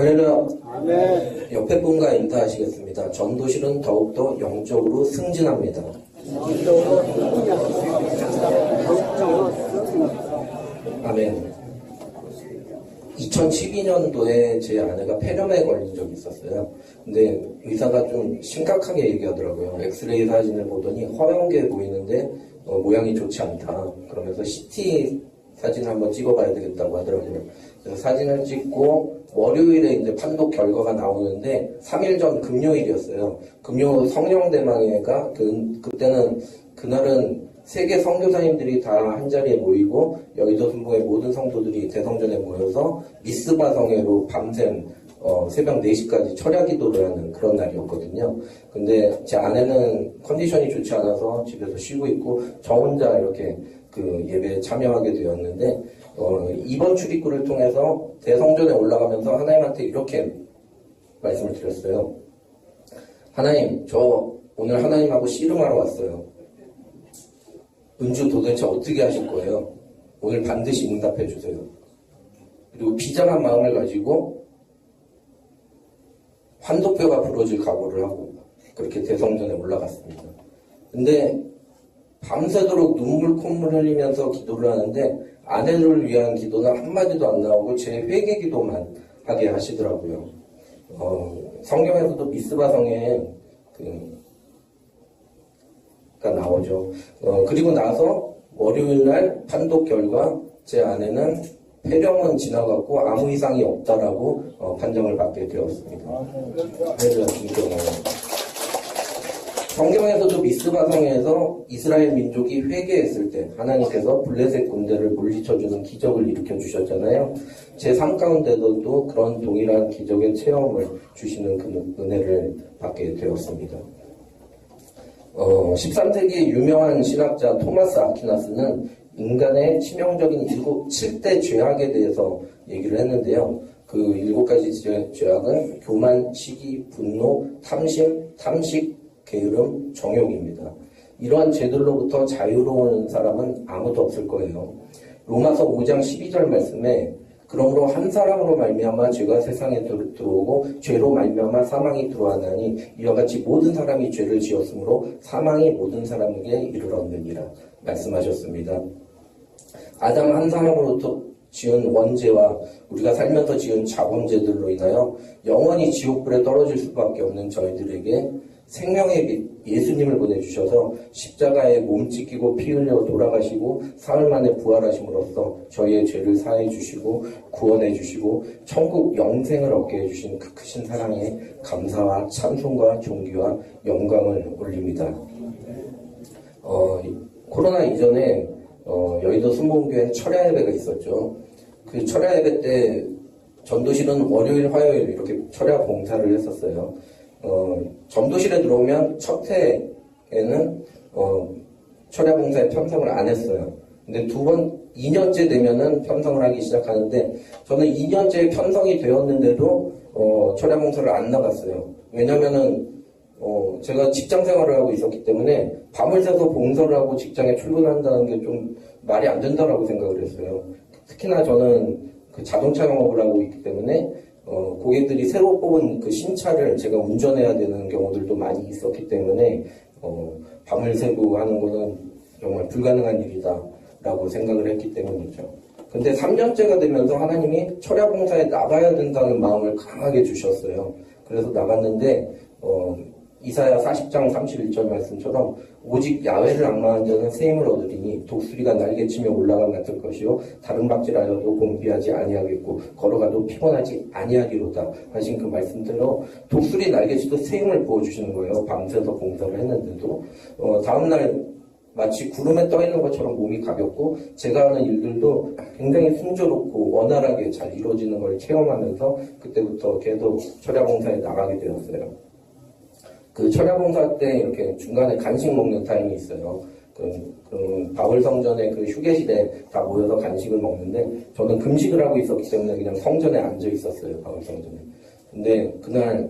할렐루야. 아멘. 옆에 분과 인사하시겠습니다. 전도실은 더욱더 영적으로 승진합니다. 아멘. 2012년도에 제 아내가 폐렴에 걸린 적이 있었어요. 근데 의사가 좀 심각하게 얘기하더라고요. 엑스레이 사진을 보더니 허연게 보이는데 모양이 좋지 않다. 그러면서 CT 사진을 한번 찍어봐야 되겠다고 하더라고요. 그래서 사진을 찍고 월요일에 이제 판독 결과가 나오는데 3일 전 금요일이었어요. 금요 성령대망회가 그날은 세계 선교사님들이 다 한자리에 모이고 여의도 순복의 모든 성도들이 대성전에 모여서 미스바성회로 밤샘 새벽 4시까지 철야 기도를 하는 그런 날이었거든요. 근데 제 아내는 컨디션이 좋지 않아서 집에서 쉬고 있고 저 혼자 이렇게 그 예배에 참여하게 되었는데 이번 출입구를 통해서 대성전에 올라가면서 하나님한테 이렇게 말씀을 드렸어요. 하나님, 저 오늘 하나님하고 씨름하러 왔어요. 은주 도대체 어떻게 하실 거예요? 오늘 반드시 응답해 주세요. 그리고 비장한 마음을 가지고 환도뼈가 부러질 각오를 하고 그렇게 대성전에 올라갔습니다. 근데 밤새도록 눈물 콧물 흘리면서 기도를 하는데 아내를 위한 기도는 한마디도 안 나오고 제 회개 기도만 하게 하시더라고요. 성경에서도 미스바성에 가 나오죠. 그리고 나서 월요일날 판독 결과 제 아내는 폐렴은 지나갔고 아무 이상이 없다라고 판정을 받게 되었습니다. 그래서 성경에서도 미스바성에서 이스라엘 민족이 회개했을 때 하나님께서 블레셋 군대를 물리쳐주는 기적을 일으켜 주셨잖아요. 제 삶 가운데도 그런 동일한 기적의 체험을 주시는 그 은혜를 받게 되었습니다. 13세기 유명한 신학자 토마스 아퀴나스는 인간의 치명적인 7대 죄악에 대해서 얘기를 했는데요. 그 7가지 죄악은 교만, 시기, 분노, 탐심, 탐식, 게으름, 정욕입니다. 이러한 죄들로부터 자유로운 사람은 아무도 없을 거예요. 로마서 5장 12절 말씀에 그러므로 한 사람으로 말미암아 죄가 세상에 들어오고 죄로 말미암아 사망이 들어왔나니 이와 같이 모든 사람이 죄를 지었으므로 사망이 모든 사람에게 이르렀느니라 말씀하셨습니다. 아담 한 사람으로부터 지은 원죄와 우리가 살면서 지은 자범죄들로 인하여 영원히 지옥불에 떨어질 수밖에 없는 저희들에게 생명의 빛 예수님을 보내주셔서 십자가에 몸 찢기고 피 흘려 돌아가시고 사흘 만에 부활하심으로써 저희의 죄를 사해 주시고 구원해 주시고 천국 영생을 얻게 해주신 그 크신 사랑에 감사와 찬송과 존귀와 영광을 올립니다. 코로나 이전에 여의도 순복음교회에 철야 예배가 있었죠. 그 철야 예배 때 전도실은 월요일, 화요일 이렇게 철야 봉사를 했었어요. 전도실에 들어오면 첫 해에는 철야 봉사에 편성을 안 했어요. 근데 2년째 되면은 편성을 하기 시작하는데 저는 2년째 편성이 되었는데도 철야 봉사를 안 나갔어요. 왜냐면은 제가 직장 생활을 하고 있었기 때문에 밤을 새서 봉사를 하고 직장에 출근한다는 게 좀 말이 안 된다라고 생각을 했어요. 특히나 저는 그 자동차 영업을 하고 있기 때문에 고객들이 새로 뽑은 그 신차를 제가 운전해야 되는 경우들도 많이 있었기 때문에 밤을 새고 하는 거는 정말 불가능한 일이다라고 생각을 했기 때문이죠. 근데 3년째가 되면서 하나님이 철야 봉사에 나가야 된다는 마음을 강하게 주셨어요. 그래서 나갔는데 이사야 40장 31절 말씀처럼 오직 야훼를 앙망한 자는 새 힘을 얻으리니 독수리가 날개치며 올라감 같을 것이요 다른 박질하여도 공비하지 아니하겠고 걸어가도 피곤하지 아니하리로다 하신 그 말씀대로 독수리 날개치도 새 힘을 부어주시는 거예요. 밤새서 봉사를 했는데도 다음날 마치 구름에 떠 있는 것처럼 몸이 가볍고 제가 하는 일들도 굉장히 순조롭고 원활하게 잘 이루어지는 걸 체험하면서 그때부터 계속 철야 봉사에 나가게 되었어요. 그 철야 봉사 때 이렇게 중간에 간식 먹는 타임이 있어요. 바울 성전의 그 휴게실에 다 모여서 간식을 먹는데 저는 금식을 하고 있었기 때문에 그냥 성전에 앉아 있었어요. 바울 성전에. 근데 그날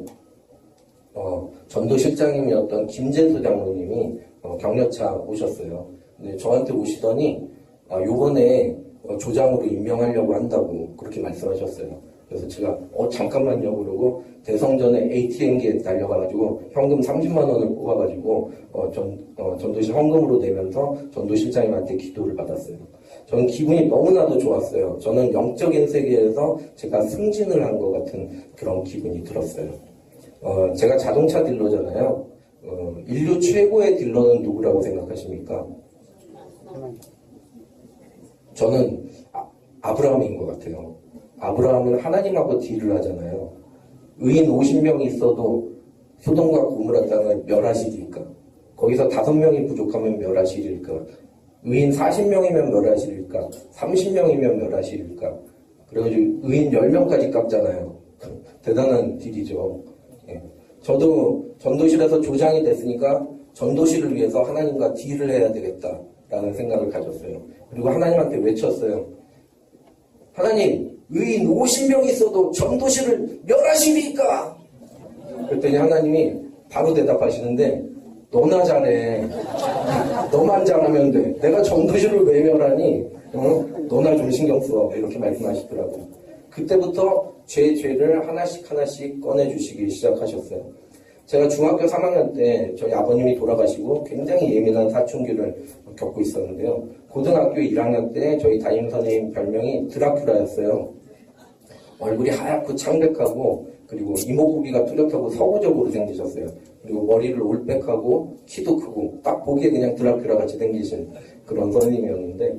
전도실장님이었던 김재수 장로님이 격려차 오셨어요. 근데 저한테 오시더니 요번에 조장으로 임명하려고 한다고 그렇게 말씀하셨어요. 그래서 제가 잠깐만요 그러고 대성전에 ATM기에 달려가가지고 현금 30만 원을 뽑아가지고 전도실 헌금으로 내면서 전도실장님한테 기도를 받았어요. 저는 기분이 너무나도 좋았어요. 저는 영적인 세계에서 제가 승진을 한 것 같은 그런 기분이 들었어요. 제가 자동차 딜러잖아요. 인류 최고의 딜러는 누구라고 생각하십니까? 저는 아브라함인 것 같아요. 아브라함은 하나님하고 딜을 하잖아요. 의인 50명이 있어도 소돔과 고모라 땅을 멸하시리까? 거기서 5명이 부족하면 멸하시리까? 의인 40명이면 멸하시리까? 30명이면 멸하시리까? 그래가지고 의인 10명까지 깎잖아요. 대단한 딜이죠. 예. 저도 전도실에서 조장이 됐으니까 전도실을 위해서 하나님과 딜을 해야 되겠다라는 생각을 가졌어요. 그리고 하나님한테 외쳤어요. 하나님, 의인 50명이 있어도 전도실을 멸하시리까? 그랬더니 하나님이 바로 대답하시는데 너나 잘해. 너만 잘하면 돼. 내가 전도실을 왜 멸하니? 너나 좀 신경 써. 이렇게 말씀하시더라고요. 그때부터 제 죄를 하나씩 꺼내주시기 시작하셨어요. 제가 중학교 3학년 때 저희 아버님이 돌아가시고 굉장히 예민한 사춘기를 겪고 있었는데요. 고등학교 1학년 때 저희 담임선생님 별명이 드라큘라였어요. 얼굴이 하얗고 창백하고 그리고 이목구비가 뚜렷하고 서구적으로 생기셨어요. 그리고 머리를 올백하고 키도 크고 딱 보기에 그냥 드라큘라 같이 생기신 그런 선생님이었는데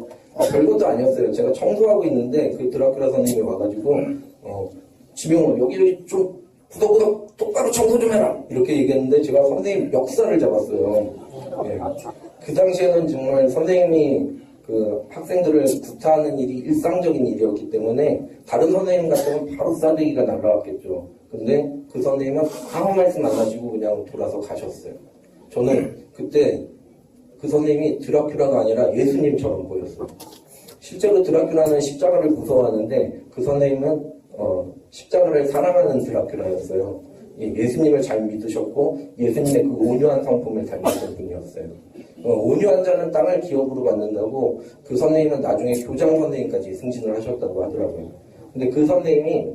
별것도 아니었어요. 제가 청소하고 있는데 그 드라큘라 선생님이 와가지고 지명을 여기 좀 구덕구덕 똑바로 청소 좀 해라 이렇게 얘기했는데 제가 선생님 멱살을 잡았어요. 예. 그 당시에는 정말 선생님이 그 학생들을 구타하는 일이 일상적인 일이었기 때문에 다른 선생님 같으면 바로 싸대기가 날라왔겠죠. 근데 그 선생님은 아무 말씀 안 하시고 그냥 돌아서 가셨어요. 저는 그때 그 선생님이 드라큘라가 아니라 예수님처럼 보였어요. 실제로 드라큘라는 십자가를 무서워하는데 그 선생님은 십자가를 사랑하는 드라큘라였어요. 예수님을 잘 믿으셨고 예수님의 그 온유한 성품을 닮았던 분이었어요. 온유한 자는 땅을 기업으로 받는다고 그 선생님은 나중에 교장 선생님까지 승진을 하셨다고 하더라고요. 근데 그 선생님이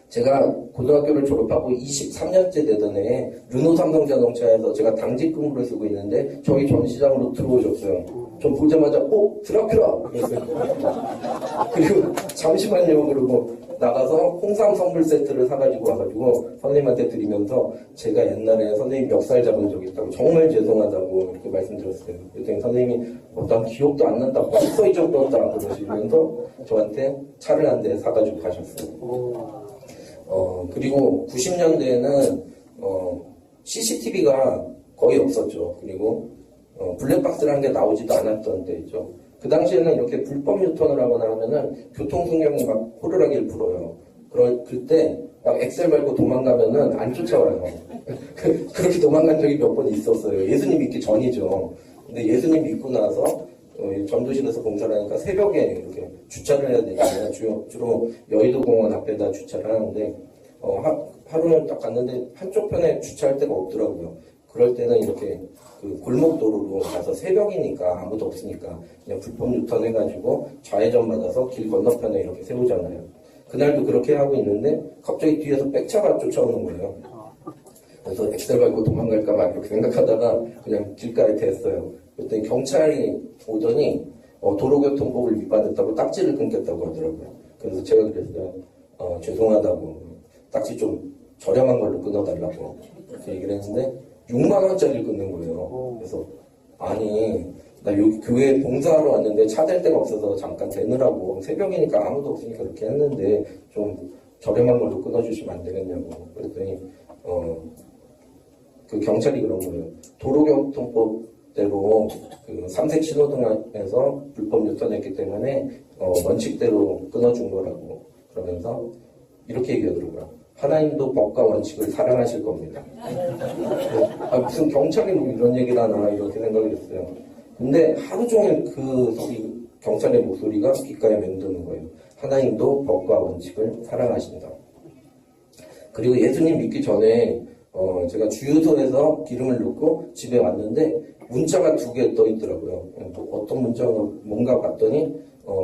제가 고등학교를 졸업하고 23년째 되던 해에 르노 삼성자동차에서 제가 당직 근무를 쓰고 있는데 저희 전시장으로 들어오셨어요. 저 보자마자 드라큘라! 그랬어요. 그리고 잠시만요 그러고 나가서 홍삼 선물 세트를 사가지고 와가지고 선생님한테 드리면서 제가 옛날에 선생님 멱살 잡은 적이 있다고 정말 죄송하다고 이렇게 말씀드렸어요. 그랬더니 선생님이 난 기억도 안 난다 벌써 잊어버렸다 그러시면서 저한테 차를 한 대 사가지고 가셨어요. 그리고 90년대에는 CCTV가 거의 없었죠. 그리고 블랙박스라는 게 나오지도 않았던 때죠. 그 당시에는 이렇게 불법 유턴을 하거나 하면은 교통순경이 막 호루라기를 불어요. 그때 막 엑셀 밟고 도망가면은 안 쫓아와요. 그렇게 도망간 적이 몇 번 있었어요. 예수님 믿기 전이죠. 근데 예수님 믿고 나서 전도실에서 봉사를 하니까 새벽에 이렇게 주차를 해야 되잖아요. 주로 여의도 공원 앞에다 주차를 하는데 하루는 딱 갔는데 한쪽 편에 주차할 데가 없더라고요. 그럴 때는 이렇게 그 골목도로로 가서 새벽이니까 아무도 없으니까 그냥 불법 유턴 해가지고 좌회전 받아서 길 건너편에 이렇게 세우잖아요. 그날도 그렇게 하고 있는데 갑자기 뒤에서 백차가 쫓아오는 거예요. 그래서 엑셀 밟고 도망갈까 막 이렇게 생각하다가 그냥 길가에 댔어요. 그랬더니 경찰이 오더니 도로교통법을 위반했다고 딱지를 끊겠다고 하더라고요. 그래서 제가 그랬어요. 죄송하다고 딱지 좀 저렴한 걸로 끊어달라고 그렇게 얘기를 했는데 6만 원짜리를 끊는 거예요. 그래서 아니 나 여기 교회에 봉사하러 왔는데 차 댈 데가 없어서 잠깐 대느라고 새벽이니까 아무도 없으니까 그렇게 했는데 좀 저렴한 걸로 끊어주시면 안 되겠냐고 그랬더니 그 경찰이 그런 거예요. 도로교통법대로 그 삼색 신호등에서 불법 유턴했기 때문에 원칙대로 끊어준 거라고 그러면서 이렇게 얘기하더라고요. 하나님도 법과 원칙을 사랑하실 겁니다. 무슨 경찰이 뭐 이런 얘기를 하나 이렇게 생각을 했어요. 근데 하루 종일 그 경찰의 목소리가 귓가에 맴도는 거예요. 하나님도 법과 원칙을 사랑하신다. 그리고 예수님 믿기 전에 제가 주유소에서 기름을 넣고 집에 왔는데 문자가 2개 떠 있더라고요. 어떤 문자가 뭔가 봤더니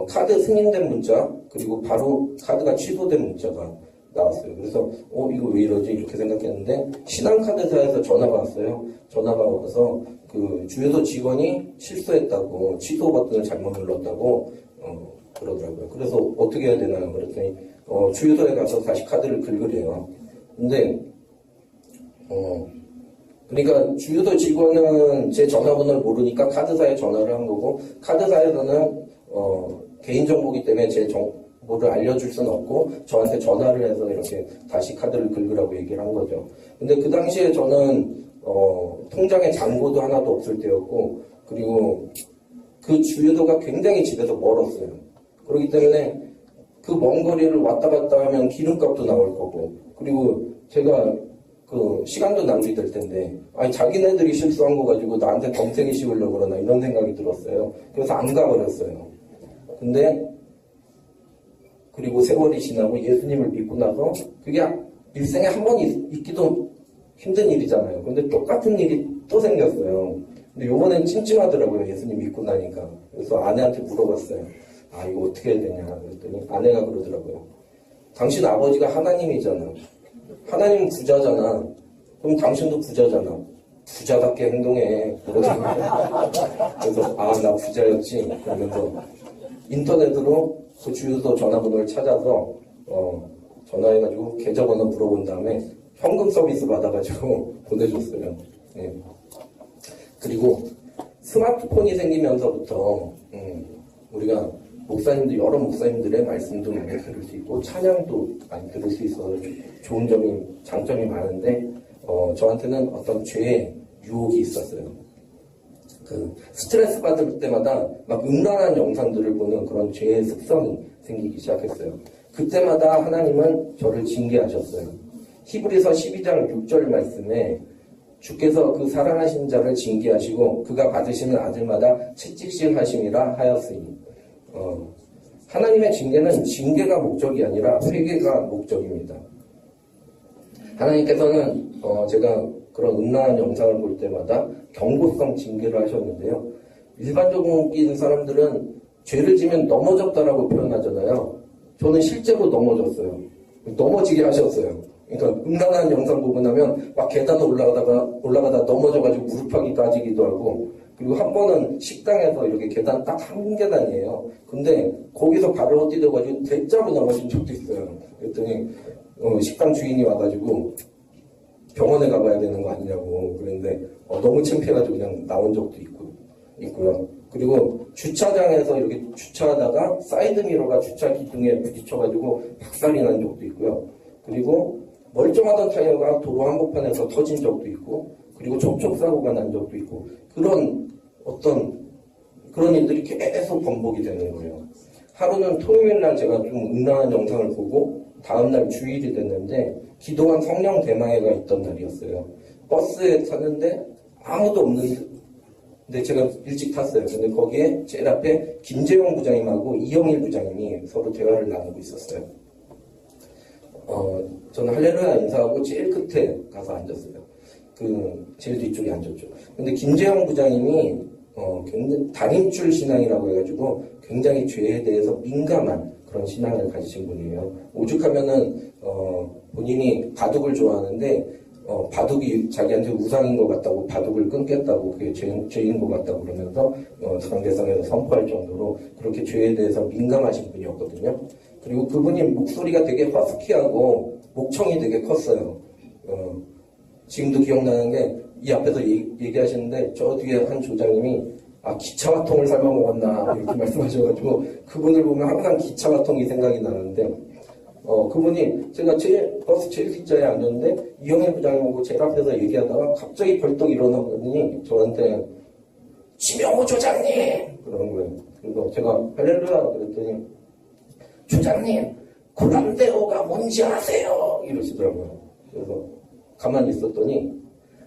카드 승인된 문자, 그리고 바로 카드가 취소된 문자가 나왔어요. 그래서 이거 왜 이러지? 이렇게 생각했는데 신한카드사에서 전화가 왔어요. 전화가 와서 그 주유소 직원이 실수했다고, 취소 버튼을 잘못 눌렀다고 그러더라고요. 그래서 어떻게 해야 되나요? 그랬더니 주유소에 가서 다시 카드를 긁으래요. 근데 그러니까 주유소 직원은 제 전화번호를 모르니까 카드사에 전화를 한 거고, 카드사에서는 개인정보기 때문에 제 정보를 알려줄 수는 없고 저한테 전화를 해서 이렇게 다시 카드를 긁으라고 얘기를 한 거죠. 근데 그 당시에 저는 통장에 잔고도 하나도 없을 때였고, 그리고 그 주유소가 굉장히 집에서 멀었어요. 그렇기 때문에 그 먼 거리를 왔다 갔다 하면 기름값도 나올 거고, 그리고 제가 그 시간도 낭비될 텐데, 아니 자기네들이 실수한 거 가지고 나한테 덤탱이 씌우려고 그러나 이런 생각이 들었어요. 그래서 안 가버렸어요. 근데 그리고 세월이 지나고 예수님을 믿고 나서 그게 일생에 한 번 있기도 힘든 일이잖아요. 근데 똑같은 일이 또 생겼어요. 근데 요번엔 찜찜하더라고요. 예수님 믿고 나니까. 그래서 아내한테 물어봤어요. 이거 어떻게 해야 되냐 그랬더니 아내가 그러더라고요. 당신 아버지가 하나님이잖아. 하나님은 부자잖아. 그럼 당신도 부자잖아. 부자답게 행동해. 그러더라고요. 그래서 나 부자였지. 그러면서 인터넷으로 그 주유소 전화번호를 찾아서 전화해가지고 계좌번호 물어본 다음에 현금 서비스 받아가지고 보내줬어요. 네. 그리고 스마트폰이 생기면서부터 우리가 목사님들, 여러 목사님들의 말씀도 많이 들을 수 있고 찬양도 많이 들을 수 있어서 좋은 점이, 장점이 많은데 저한테는 어떤 죄의 유혹이 있었어요. 그 스트레스 받을 때마다 막 음란한 영상들을 보는 그런 죄의 습성이 생기기 시작했어요. 그때마다 하나님은 저를 징계하셨어요. 히브리서 12장 6절 말씀에 주께서 그 사랑하신 자를 징계하시고 그가 받으시는 아들마다 채찍질 하심이라 하였으니, 하나님의 징계는 징계가 목적이 아니라 회개가 목적입니다. 하나님께서는 제가 그런 음란한 영상을 볼 때마다 경고성 징계를 하셨는데요. 일반적인 사람들은 죄를 지면 넘어졌다라고 표현하잖아요. 저는 실제로 넘어졌어요. 넘어지게 하셨어요. 그러니까 음란한 영상 보고 나면 막 계단을 올라가다 넘어져가지고 무릎팍이 까지기도 하고, 그리고 한 번은 식당에서 이렇게 계단 딱 한 계단이에요. 근데 거기서 발을 헛디뎌가지고 대자로 넘어진 적도 있어요. 그랬더니 식당 주인이 와가지고 병원에 가봐야 되는 거 아니냐고 그랬는데 너무 창피해가지고 그냥 나온 적도 있고요. 그리고 주차장에서 이렇게 주차하다가 사이드미러가 주차 기둥에 부딪혀가지고 박살이 난 적도 있고요. 그리고 멀쩡하던 타이어가 도로 한복판에서 터진 적도 있고, 그리고 접촉사고가 난 적도 있고, 그런 일들이 계속 반복이 되는 거예요. 하루는 토요일날 제가 좀 음란한 영상을 보고 다음날 주일이 됐는데 기도한 성령 대마회가 있던 날이었어요. 버스에 탔는데 아무도 없는데 제가 일찍 탔어요. 근데 거기에 제일 앞에 김재용 부장님하고 이영일 부장님이 서로 대화를 나누고 있었어요. 저는 할렐루야 인사하고 제일 끝에 가서 앉았어요. 제일 뒤쪽에 앉았죠. 근데 김재영 부장님이 굉장히 단임줄 신앙이라고 해가지고 굉장히 죄에 대해서 민감한 그런 신앙을 가지신 분이에요. 오죽하면은 본인이 바둑을 좋아하는데 바둑이 자기한테 우상인 것 같다고, 바둑을 끊겠다고, 그게 죄인 것 같다고 그러면서 강대상에서 선포할 정도로 그렇게 죄에 대해서 민감하신 분이었거든요. 그리고 그분이 목소리가 되게 허스키하고 목청이 되게 컸어요. 지금도 기억나는 게 이 앞에서 얘기하시는데 저 뒤에 한 조장님이 기차와통을 삶아 먹었나 이렇게 말씀하셔가지고 그분을 보면 항상 기차와통이 생각이 나는데, 그분이 제가 버스 제일 뒷자리에 앉았는데 이영애 부장님하고 제일 앞에서 얘기하다가 갑자기 벌떡 일어나더니 저한테 지명호 조장님 그러는 거예요. 그래서 제가 할렐루야 그랬더니 조장님 고람대오가 뭔지 아세요? 이러시더라고요. 그래서 가만히 있었더니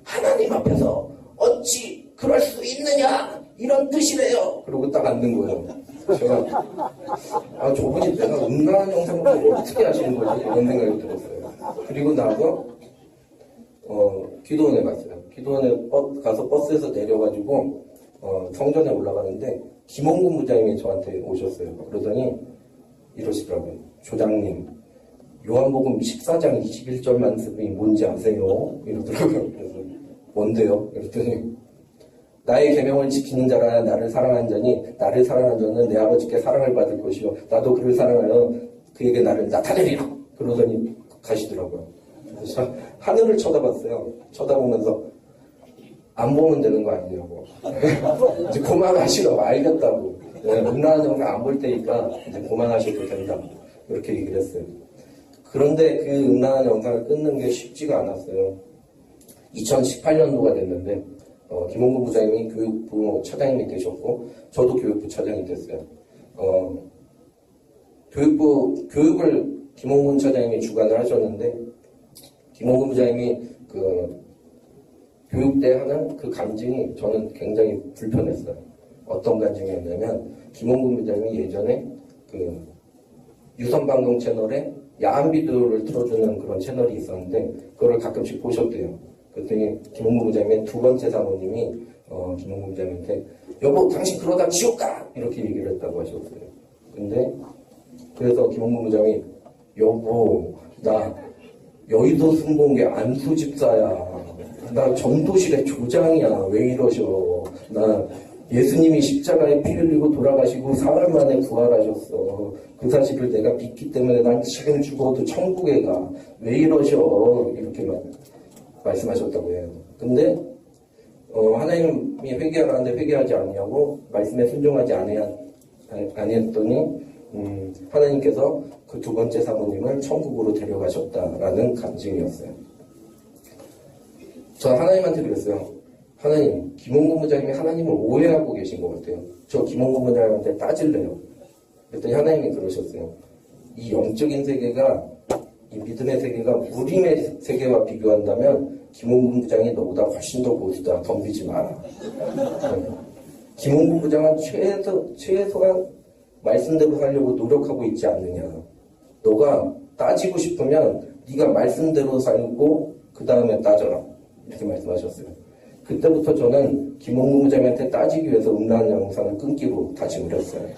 하나님 앞에서 어찌 그럴 수 있느냐 이런 뜻이래요. 그러고 딱 앉는 거예요. 제가 저분이 내가 음란한 영상을 어떻게 하시는 거지 이런 생각이 들었어요. 그리고 나서 기도원에 갔어요. 기도원에 가서 버스에서 내려가지고 성전에 올라가는데 김홍근 부장님이 저한테 오셨어요. 그러더니 이러시더라고요. 조장님, 요한복음 14장 21절 말씀이 뭔지 아세요? 이러더라고요. 그래서 뭔데요? 이랬더니 나의 계명을 지키는 자라 나를 사랑한 자니 나를 사랑한 자는 내 아버지께 사랑을 받을 것이요 나도 그를 사랑하여 그에게 나를 나타내리라. 그러더니 가시더라고요. 그래서 하늘을 쳐다봤어요. 쳐다보면서 안 보면 되는 거 아니냐고. 이제 그만하시라고. 알겠다고. 음란한 영상 안 볼 테니까 이제 그만하셔도 된다. 이렇게 얘기를 했어요. 그런데 그 음란한 영상을 끊는 게 쉽지가 않았어요. 2018년도가 됐는데 김홍근 부장님이 교육부 차장님이 되셨고 저도 교육부 차장이 됐어요. 교육을 김홍근 차장님이 주관을 하셨는데 김홍근 부장님이 그 교육대 하는 그 간증이 저는 굉장히 불편했어요. 어떤 간증이었냐면 김홍근 부장님이 예전에 그 유선방송 채널에 야한 비디오를 틀어주는 그런 채널이 있었는데 그거를 가끔씩 보셨대요. 그랬더니 김홍근 부장님의 두 번째 사모님이 김홍근 부장님한테 여보 당신 그러다 지옥 가! 이렇게 얘기를 했다고 하셨어요. 근데 그래서 김홍근 부장이 여보 나 여의도 순복음교회 안수 집사야. 나 전도실의 조장이야. 왜 이러셔. 나 예수님이 십자가에 피 흘리고 돌아가시고 사흘 만에 부활하셨어. 그 사실을 내가 믿기 때문에 난 지금 죽어도 천국에 가. 왜 이러셔. 이렇게 말씀하셨다고 해요. 근데 하나님이 회개하라는데 회개하지 않냐고 말씀에 순종하지 아니했더니 하나님께서 그 두 번째 사모님을 천국으로 데려가셨다라는 간증이었어요. 저 하나님한테 그랬어요. 하나님, 김홍근 부장님이 하나님을 오해하고 계신 것 같아요. 저 김홍근 부장님한테 따질래요. 그랬더니 하나님이 그러셨어요. 이 영적인 세계가 이 믿음의 세계가 무림의 세계와 비교한다면 김홍근 부장이 너보다 훨씬 더 고수다. 덤비지 마라. 김홍근 부장은 최소한 말씀대로 살려고 노력하고 있지 않느냐. 너가 따지고 싶으면 네가 말씀대로 살고 그 다음에 따져라. 이렇게 말씀하셨어요. 그때부터 저는 김홍근 부장한테 따지기 위해서 음란한 영상을 끊기로 다짐을 했어요.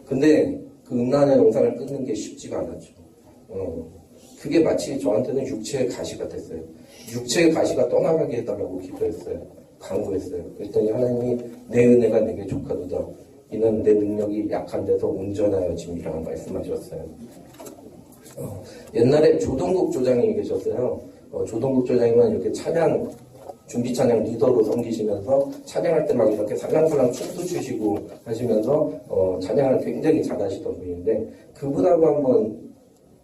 근데 그 음란한 영상을 끊는 게 쉽지가 않았죠. 그게 마치 저한테는 육체의 가시가 됐어요. 육체의 가시가 떠나가게 해달라고 기도했어요. 강구했어요. 그랬더니 하나님이 내 은혜가 내게 족하도다. 이는 내 능력이 약한 데서 온전하여 짐이라고 말씀하셨어요. 옛날에 조동국 조장님이 계셨어요. 조동국 조장님은 이렇게 찬양, 준비 찬양 리더로 섬기시면서 찬양할 때 막 이렇게 살랑살랑 춤도 추시고 하시면서 찬양을 굉장히 잘하시던 분인데 그분하고 한번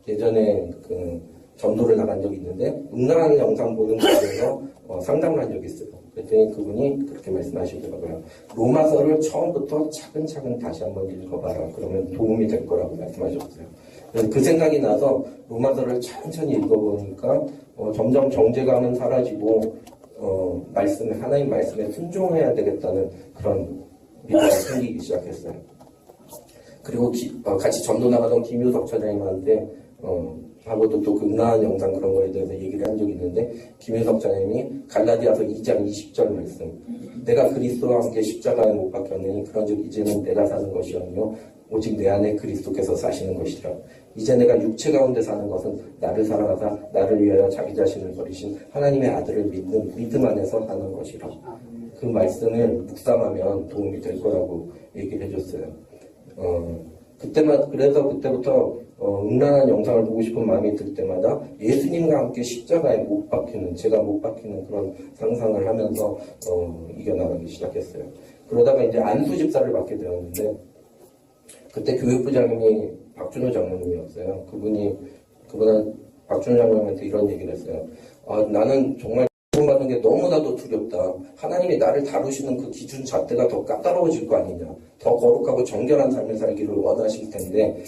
예전에 그 전도를 나간 적이 있는데 음란한 영상 보는 거에 대해서 상담을 한 적이 있어요. 그랬더니 그분이 그렇게 말씀하시더라고요. 로마서를 처음부터 차근차근 다시 한번 읽어봐라. 그러면 도움이 될 거라고 말씀하셨어요. 그래서 그 생각이 나서 로마서를 천천히 읽어보니까 점점 정죄감은 사라지고 하나님 말씀에 순종해야 되겠다는 그런 믿음이 생기기 시작했어요. 그리고 같이 전도 나가던 김유석 차장님한테 하고도 또 그 음란한 영상 그런 거에 대해서 얘기를 한 적이 있는데 김유석 차장님이 갈라디아서 2장 20절 말씀 내가 그리스도와 함께 십자가에 못 박혔느니 그런즉 이제는 내가 사는 것이 아니요 오직 내 안에 그리스도께서 사시는 것이라. 이제 내가 육체 가운데 사는 것은 나를 사랑하사 나를 위하여 자기 자신을 버리신 하나님의 아들을 믿는 믿음 안에서 사는 것이라. 그 말씀을 묵상하면 도움이 될 거라고 얘기를 해줬어요. 그래서 그때부터 음란한 영상을 보고 싶은 마음이 들 때마다 예수님과 함께 십자가에 못 박히는, 제가 못 박히는 그런 상상을 하면서 이겨나가기 시작했어요. 그러다가 이제 안수 집사를 맡게 되었는데 그때 교육부장님이 박준호 장로님이었어요. 그분은 박준호 장로님한테 이런 얘기를 했어요. 나는 정말 받는 게 너무나도 두렵다. 하나님이 나를 다루시는 그 기준 잣대가 더 까다로워질 거 아니냐. 더 거룩하고 정결한 삶을 살기를 원하실 텐데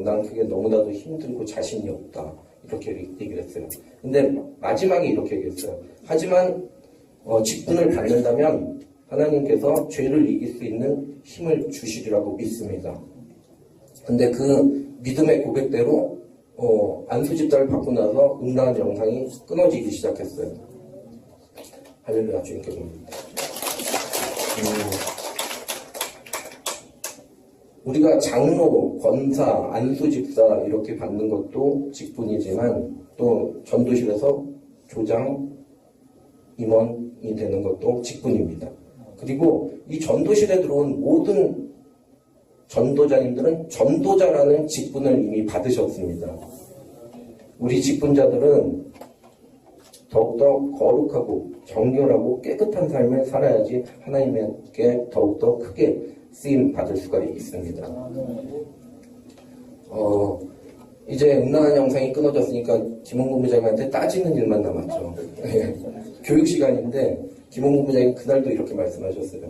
난 그게 너무나도 힘들고 자신이 없다. 이렇게 얘기를 했어요. 근데 마지막에 이렇게 얘기했어요. 하지만 직분을 받는다면 하나님께서 죄를 이길 수 있는 힘을 주시리라고 믿습니다. 근데 그 믿음의 고백대로 안수 집사를 받고 나서 음란한 영상이 끊어지기 시작했어요. 할렐루야 주님께 봅니다. 우리가 장로, 권사, 안수집사 이렇게 받는 것도 직분이지만 또 전도실에서 조장, 임원이 되는 것도 직분입니다. 그리고 이 전도실에 들어온 모든 전도자님들은 전도자라는 직분을 이미 받으셨습니다. 우리 직분자들은 더욱더 거룩하고 정결하고 깨끗한 삶을 살아야지 하나님께 더욱더 크게 쓰임 받을 수가 있습니다. 이제 음란한 영상이 끊어졌으니까 김홍근 부장님한테 따지는 일만 남았죠. 교육 시간인데 김홍근 부장님 그날도 이렇게 말씀하셨어요.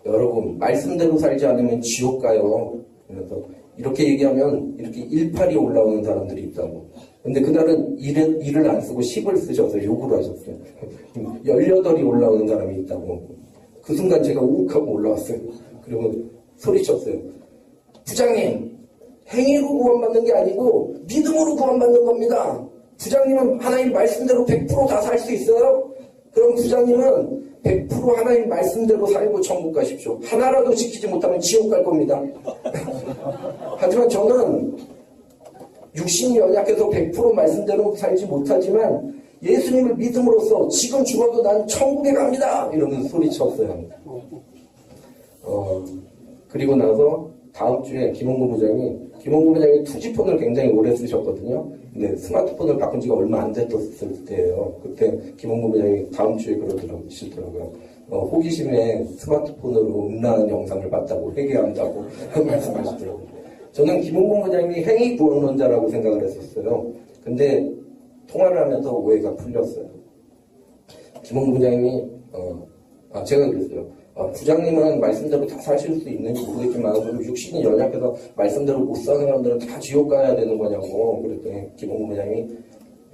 여러분 말씀대로 살지 않으면 지옥 가요. 그래서 이렇게 얘기하면 이렇게 18이 올라오는 사람들이 있다고. 근데 그날은 1을 안 쓰고 10을 쓰셔서 욕을 하셨어요. 18이 올라오는 사람이 있다고. 그 순간 제가 욱하고 올라왔어요. 그리고 소리쳤어요. 부장님, 행위로 구원받는 게 아니고 믿음으로 구원받는 겁니다. 부장님은 하나님 말씀대로 100% 다 살 수 있어요? 그럼 부장님은 100% 하나님 말씀대로 살고 천국 가십시오. 하나라도 지키지 못하면 지옥 갈 겁니다. 하지만 저는 육신이 연약해서 100% 말씀대로 살지 못하지만 예수님을 믿음으로써 지금 죽어도 난 천국에 갑니다. 이러면서 소리쳤어요. 그리고 나서 다음 주에 김홍근 부장이 투지폰을 굉장히 오래 쓰셨거든요. 근데 스마트폰을 바꾼 지가 얼마 안 됐을 때예요. 그때 김홍근 부장이 다음 주에 그러시더라고요. 호기심에 스마트폰으로 음란한 영상을 봤다고 회개한다고 말씀하시더라고요. 저는 김홍근 부장님이 행위 구원론자라고 생각을 했었어요. 근데 통화를 하면서 오해가 풀렸어요. 김홍근 부장님이 제가 그랬어요. 부장님은 말씀대로 다 사실 수 있는지 모르겠지만 육신이 연약해서 말씀대로 못 사는 사람들은 다 지옥 가야 되는 거냐고. 그랬더니 김홍근 부장님이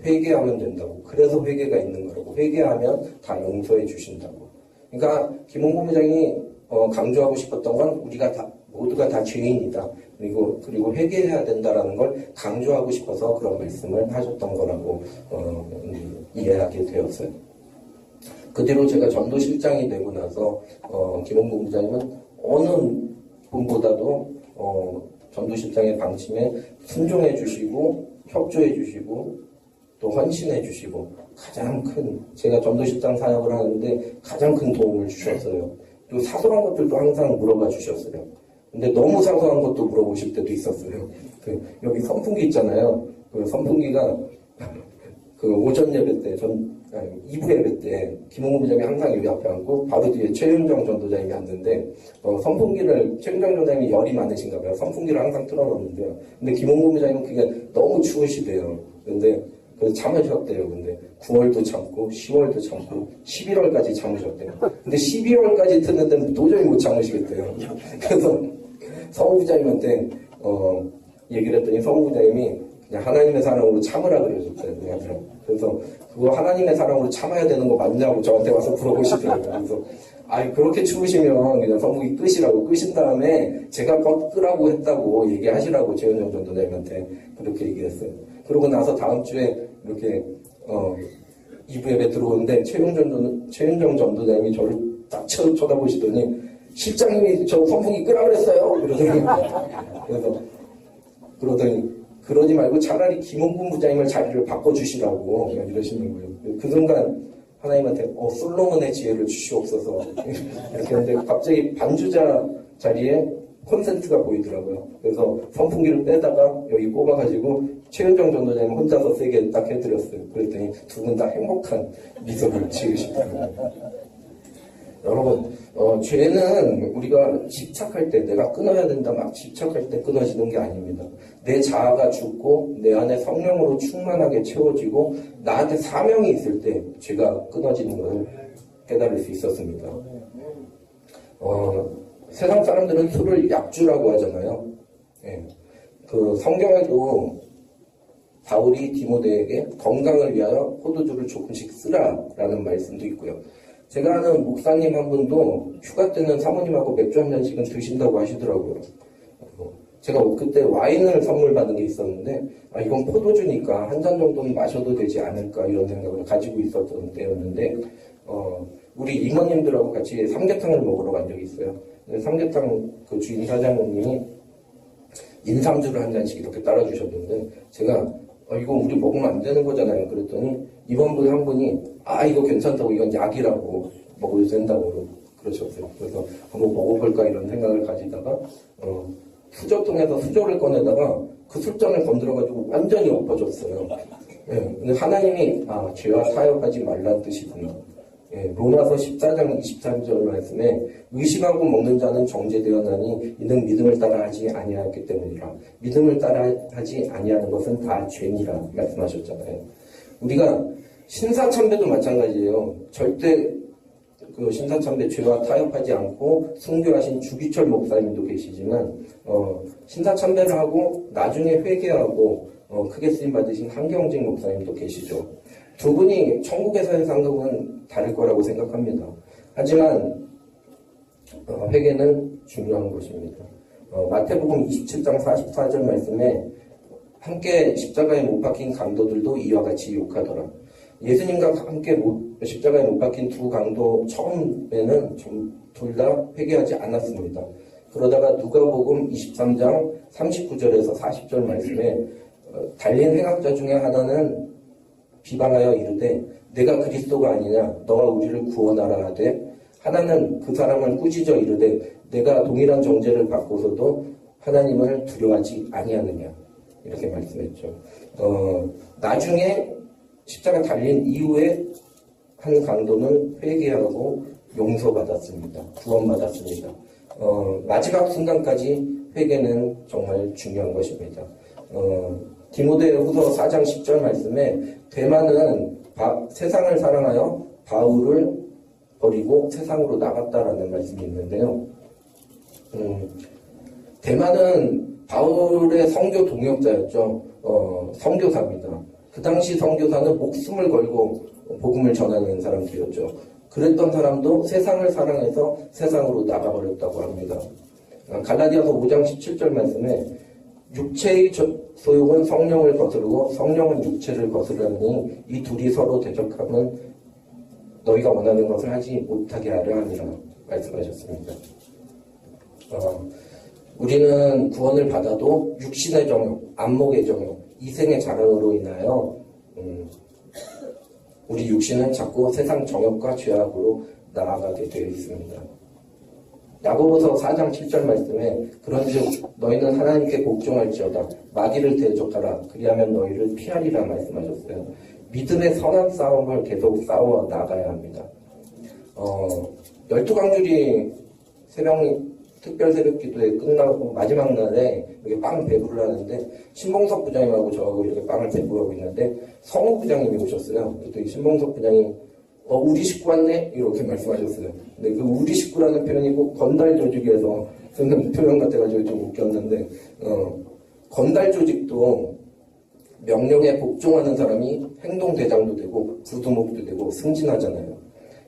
회개하면 된다고. 그래서 회개가 있는 거라고. 회개하면 다 용서해 주신다고. 그러니까 김홍근 부장이 강조하고 싶었던 건 우리가 모두가 다 죄인이다. 그리고 회개해야 된다라는 걸 강조하고 싶어서 그런 말씀을 하셨던 거라고 이해하게 되었어요. 그 뒤로 제가 전도실장이 되고 나서 김홍근 부장님은 어느 분보다도 전도실장의 방침에 순종해 주시고 협조해 주시고 또 헌신해 주시고 제가 전도실장 사역을 하는데 가장 큰 도움을 주셨어요. 또 사소한 것들도 항상 물어봐 주셨어요. 근데 너무 사소한 것도 물어보실 때도 있었어요. 여기 선풍기 있잖아요. 그 선풍기가 그 오전 예배 때, 2부 예배 때 김홍근 부장이 항상 여기 앞에 앉고 바로 뒤에 최윤정 전도자님이 앉는데 선풍기를 최윤정 전도자님이 열이 많으신가 봐요. 선풍기를 항상 틀어놓는데요. 근데 김홍근 부장님은 그게 너무 추우시대요. 근데 그래서 참으셨대요. 근데 9월도 참고 10월도 참고 11월까지 참으셨대요. 근데 12월까지 듣는데 도저히 못 참으시겠대요. 그래서 성우 부장님한테 얘기를 했더니 성우 부장님이 그냥 하나님의 사랑으로 참으라 그러셨대요. 그래서 그거 하나님의 사랑으로 참아야 되는 거 맞냐고 저한테 와서 물어보시더라고요. 그래서 그렇게 추우시면 그냥 선풍기 끄시라고 끄신 다음에 제가 끄라고 했다고 얘기하시라고 최은정 전도자님한테 그렇게 얘기했어요. 그러고 나서 다음 주에 이렇게 2부 예배 들어오는데 최윤정 전도자님이 저를 딱 쳐다보시더니 실장님이 저 선풍기 끄라 그랬어요. 그러더니 그러지 말고 차라리 김홍근 부장님을 자리를 바꿔주시라고 이러시는 거예요. 그 순간 하나님한테 솔로몬의 지혜를 주시옵소서 이렇게 했는데 갑자기 반주자 자리에 콘센트가 보이더라고요. 그래서 선풍기를 빼다가 여기 꼽아가지고 최은정 전도자님 혼자서 세게 딱 해드렸어요. 그랬더니 두 분 다 행복한 미소를 지으시더라고요. 여러분, 죄는 우리가 집착할 때, 내가 끊어야 된다 막 집착할 때 끊어지는 게 아닙니다. 내 자아가 죽고 내 안에 성령으로 충만하게 채워지고 나한테 사명이 있을 때 죄가 끊어지는 것을 깨달을 수 있었습니다. 세상 사람들은 술을 약주라고 하잖아요. 예. 그 성경에도 바울이 디모데에게 건강을 위하여 포도주를 조금씩 쓰라라는 말씀도 있고요. 제가 아는 목사님 한 분도 휴가 때는 사모님하고 맥주 한 잔씩은 드신다고 하시더라고요. 제가 그때 와인을 선물 받은 게 있었는데, 이건 포도주니까 한 잔 정도는 마셔도 되지 않을까 이런 생각을 가지고 있었던 때였는데, 우리 임원님들하고 같이 삼계탕을 먹으러 간 적이 있어요. 삼계탕 그 주인 사장님이 인삼주를 한 잔씩 이렇게 따라주셨는데, 제가 이거 우리 먹으면 안 되는 거잖아요. 그랬더니 임원분 한 분이 이거 괜찮다고, 이건 약이라고 먹어도 된다고 그러셨어요. 그래서 한번 먹어볼까 이런 생각을 가지다가 수저통에서 수저를 꺼내다가 그 술잔을 건드려가지고 완전히 엎어졌어요. 예, 근데 하나님이 죄와 타협하지 말라는 뜻이구나. 예, 로마서 14장 23절 말씀에 의심하고 먹는 자는 정죄되었나니 이는 믿음을 따라하지 아니하였기 때문이라. 믿음을 따라하지 아니하는 것은 다 죄니라 말씀하셨잖아요. 우리가 신사참배도 마찬가지예요. 절대 그 신사참배 죄와 타협하지 않고 순교하신 주기철 목사님도 계시지만 신사참배를 하고 나중에 회개하고 크게 쓰임 받으신 한경직 목사님도 계시죠. 두 분이 천국에서의 상급은 다를 거라고 생각합니다. 하지만 회개는 중요한 것입니다. 마태복음 27장 44절 말씀에 함께 십자가에 못 박힌 강도들도 이와 같이 욕하더라. 예수님과 함께 십자가에 못 박힌 두 강도 처음에는 둘 다 회개하지 않았습니다. 그러다가 누가복음 23장 39절에서 40절 말씀에 달린 행악자 중에 하나는 비방하여 이르되 내가 그리스도가 아니냐 너가 우리를 구원하라 하되 하나는 그 사람을 꾸짖어 이르되 내가 동일한 정죄를 받고서도 하나님을 두려워하지 아니하느냐 이렇게 말씀했죠. 나중에 십자가 달린 이후에 한 강도는 회개하고 용서받았습니다. 구원받았습니다. 마지막 순간까지 회개는 정말 중요한 것입니다. 디모데후서 4장 10절 말씀에 대만은 세상을 사랑하여 바울을 버리고 세상으로 나갔다라는 말씀이 있는데요. 대만은 바울의 선교 동역자였죠. 선교사입니다. 그 당시 선교사는 목숨을 걸고 복음을 전하는 사람들이었죠. 그랬던 사람도 세상을 사랑해서 세상으로 나가버렸다고 합니다. 갈라디아서 5장 17절 말씀에 육체의 소욕은 성령을 거스르고 성령은 육체를 거스르니 이 둘이 서로 대적하면 너희가 원하는 것을 하지 못하게 하려 하니라 말씀하셨습니다. 우리는 구원을 받아도 육신의 정욕, 안목의 정욕, 이생의 자랑으로 인하여 우리 육신은 자꾸 세상 정욕과 죄악으로 나아가게 되어 있습니다. 야고보서 4장 7절 말씀에 그런즉 너희는 하나님께 복종할지어다 마귀를 대적하라 그리하면 너희를 피하리라 말씀하셨어요. 믿음의 선한 싸움을 계속 싸워 나가야 합니다. 12강줄이 특별 새벽 기도회 끝나고 마지막 날에 이렇게 빵 배부를 하는데 신봉석 부장님하고 저하고 이렇게 빵을 배부르고 있는데 성우 부장님이 오셨어요. 그랬더니 신봉석 부장이 우리 식구 왔네? 이렇게 말씀하셨어요. 근데 그 우리 식구라는 표현이고 건달 조직에서 쓰는 표현 같아가지고 좀 웃겼는데 건달 조직도 명령에 복종하는 사람이 행동대장도 되고 부두목도 되고 승진하잖아요.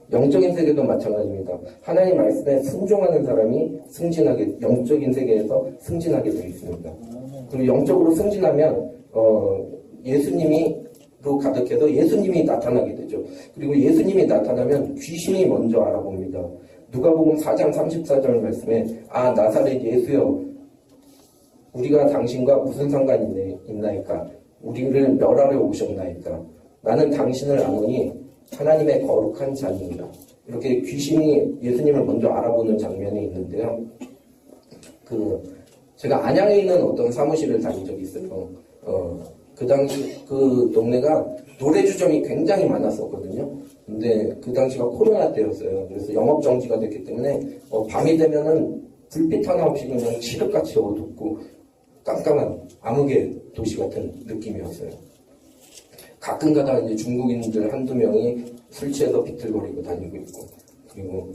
영적인 세계도 마찬가지입니다. 하나님 말씀에 순종하는 사람이 영적인 세계에서 승진하게 되어 있습니다. 그리고 영적으로 승진하면 예수님이로 가득해서 예수님이 나타나게 되죠. 그리고 예수님이 나타나면 귀신이 먼저 알아봅니다. 누가복음 4장 34절 말씀에 나사렛 예수여 우리가 당신과 무슨 상관이 있나이까 우리를 멸하러 오셨나이까 나는 당신을 아노니 하나님의 거룩한 자입니다. 이렇게 귀신이 예수님을 먼저 알아보는 장면이 있는데요. 제가 안양에 있는 어떤 사무실을 다닌 적이 있어요. 그 당시 그 동네가 노래주점이 굉장히 많았었거든요. 근데 그 당시가 코로나 때였어요. 그래서 영업 정지가 됐기 때문에 밤이 되면은 불빛 하나 없이 그냥 칠흑같이 어둡고 깜깜한 암흑의 도시 같은 느낌이었어요. 가끔가다 이제 중국인들 한두 명이 술 취해서 비틀거리고 다니고 있고, 그리고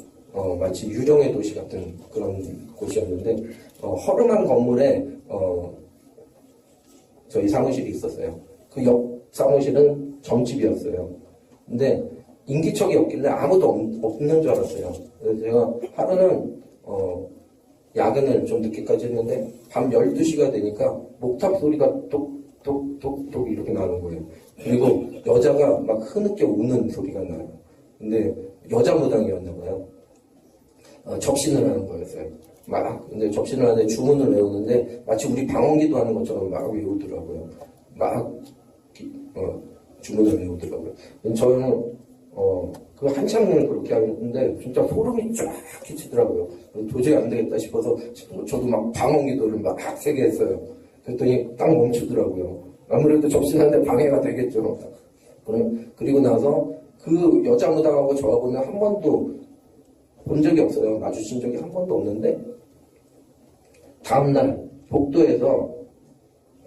마치 유령의 도시 같은 그런 곳이었는데, 허름한 건물에 저희 사무실이 있었어요. 그 옆 사무실은 점집이었어요. 근데 인기척이 없길래 아무도 없는 줄 알았어요. 그래서 제가 하루는 야근을 좀 늦게까지 했는데 밤 12시가 되니까 목탁 소리가 똑똑똑똑 이렇게 나는 거예요. 그리고 여자가 막 흐느껴 우는 소리가 나요. 근데 여자 무당이었나 봐요. 접신을 하는 거였어요. 근데 접신을 하는데 주문을 외우는데 마치 우리 방언기도 하는 것처럼 막 외우더라고요. 주문을 외우더라고요. 저는 그 한참을 그렇게 하는데 진짜 소름이 쫙 끼치더라고요. 도저히 안 되겠다 싶어서 저도 막 방언기도를 막 세게 했어요. 그랬더니 딱 멈추더라고요. 아무래도 접신하는데 방해가 되겠죠. 그리고 나서 그 여자 무당하고 저하고는 한 번도 본 적이 없어요. 마주친 적이 한 번도 없는데 다음날 복도에서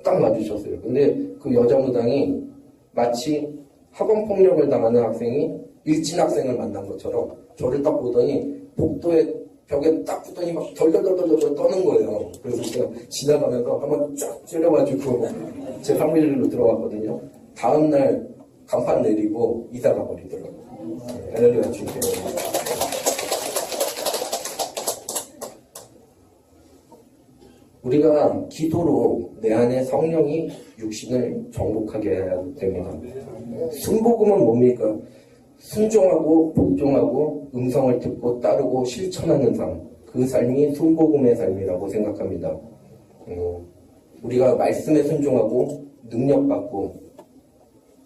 딱 마주쳤어요. 근데 그 여자 무당이 마치 학원 폭력을 당하는 학생이 일진 학생을 만난 것처럼 저를 딱 보더니 복도에 벽에 딱 붙더니 막 덜덜덜덜 떠는 거예요. 그래서 제가 지나가면서 한번 쫙 찔러가지고 제 사무실로 들어갔거든요. 다음날 간판 내리고 이사 가버리더라고요. 할렐루야 주님께. 우리가 기도로 내 안에 성령이 육신을 정복하게 해야 됩니다. 순복음은 뭡니까? 순종하고 복종하고 음성을 듣고 따르고 실천하는 삶, 그 삶이 순복음의 삶이라고 생각합니다. 우리가 말씀에 순종하고 능력받고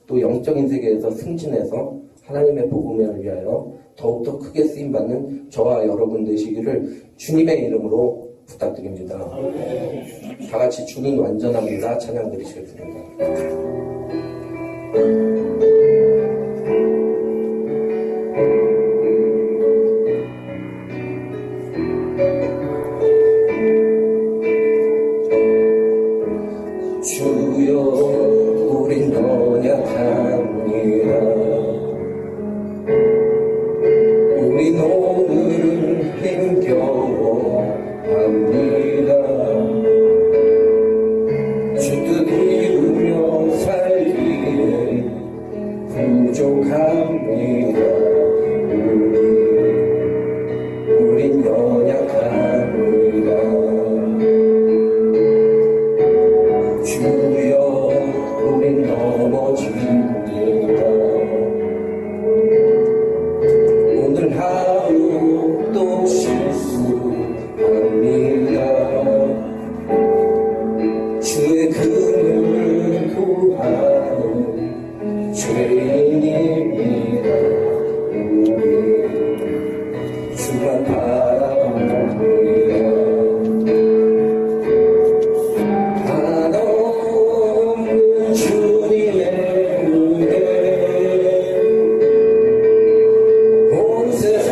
또 영적인 세계에서 승진해서 하나님의 복음을 위하여 더욱더 크게 쓰임받는 저와 여러분 되시기를 주님의 이름으로 부탁드립니다. 다 같이 주는 완전합니다. 찬양 드리시겠습니다. 주여 우린 연약합니다. 우린 오늘은 힘겨워합니다. 주 뜻 이루며 살기에 부족합니다. 우린 연약합니다. 주여 우린 넘어집니다. 오늘 하루 또 실수합니다. 주의 금을 구하는 죄인입니다. 우리 주만 바라봅니다. 한없는 주님의 은혜 온 세상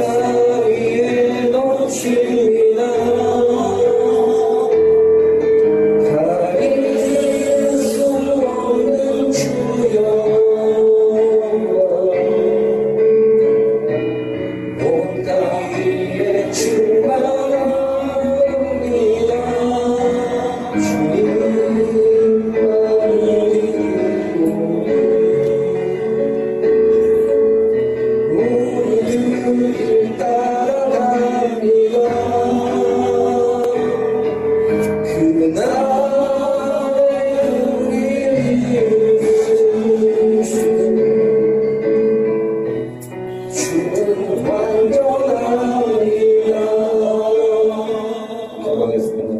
위에 넘칩니다. 가릴 수 없는 주여 온 땅 위에 충만합니다. 주님만 믿고 우리들 따라갑니다. 그날에 우리를 주는 완전합니다. 기도하겠습니다.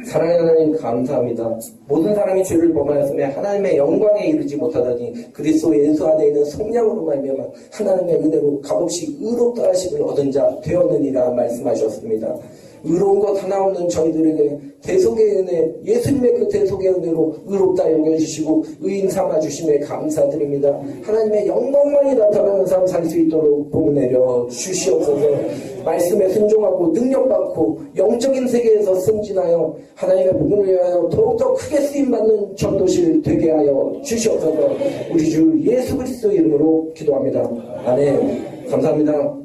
사랑하는 하나님 감사합니다. 모든 사람이 죄를 범하였으며 하나님의 영광에 이르지 못하다니 그리스도 예수 안에 있는 성령으로 말미암아 하나님의 은혜로 값없이 의롭다 하심을 얻은 자 되었느니라 말씀하셨습니다. 의로운 것 하나 없는 저희들에게 대속의 은혜, 예수님의 그 대속의 은혜로 의롭다 여겨주시고 의인 삼아주심에 감사드립니다. 하나님의 영광만이 나타나는 삶 살 수 있도록 복 내려 주시옵소서. 말씀에 순종하고 능력받고 영적인 세계에서 승진하여 하나님의 복음을 위하여 더욱더 크게 쓰임받는 전도실 되게 하여 주시옵소서. 우리 주 예수 그리스도 이름으로 기도합니다. 아멘. 감사합니다.